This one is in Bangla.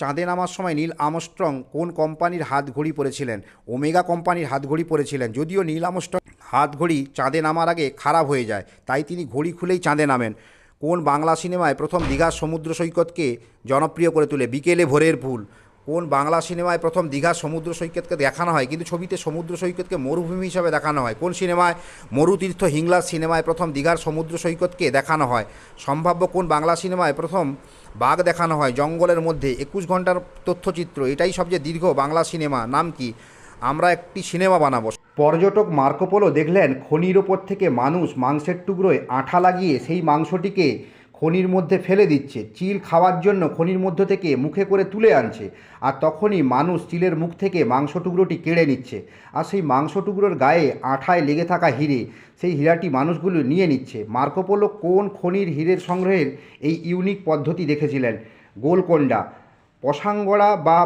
চাঁদে নামার সময় নীল আর্মস্ট্রং কোন কোম্পানির হাতঘড়ি পরেছিলেন? ওমেগা কোম্পানির হাতঘড়ি পরেছিলেন। যদিও নীল আর্মস্ট্রং হাতঘড়ি চাঁদে নামার আগে খারাপ হয়ে যায়, তাই তিনি ঘড়ি খুলেই চাঁদে নামেন। কোন বাংলা সিনেমায় প্রথম দীঘার সমুদ্র সৈকতকে জনপ্রিয় করে তোলে? বিকেলে ভোরের ফুল। কোন বাংলা সিনেমায় প্রথম দীঘার সমুদ্র সৈকতকে দেখানো হয়, কিন্তু ছবিতে সমুদ্র সৈকতকে মরুভূমি হিসাবে দেখানো হয়? কোন সিনেমায়? মরুতীর্থ হিংলাজ সিনেমায় প্রথম দীঘার সমুদ্র সৈকতকে দেখানো হয়? সম্ভাব্য কোন বাংলা সিনেমায় প্রথম বাঘ দেখানো হয় জঙ্গলের মধ্যে? 21 ঘন্টার তথ্যচিত্র, এটাই সবচেয়ে দীর্ঘ বাংলা সিনেমা, নাম কি? আমরা একটি সিনেমা বানাবো। পর্যটক মার্কো পোলো দেখলেন খনির ওপর থেকে মানুষ মাংসের টুকরোয় আঠা লাগিয়ে সেই মাংসটিকে খনির মধ্যে ফেলে দিচ্ছে, চিল খাওয়ার জন্য খনির মধ্য থেকে মুখে করে তুলে আনছে, আর তখনই মানুষ চিলের মুখ থেকে মাংস টুকরোটি কেড়ে নিচ্ছে, আর সেই মাংস টুকরোর গায়ে আঠায় লেগে থাকা হিরে, সেই হীরাটি মানুষগুলো নিয়ে নিচ্ছে। মার্কো পোলো কোন খনির হীরের সংগ্রহের এই ইউনিক পদ্ধতি দেখেছিলেন? গোলকোন্ডা, পশাঙ্গড়া বা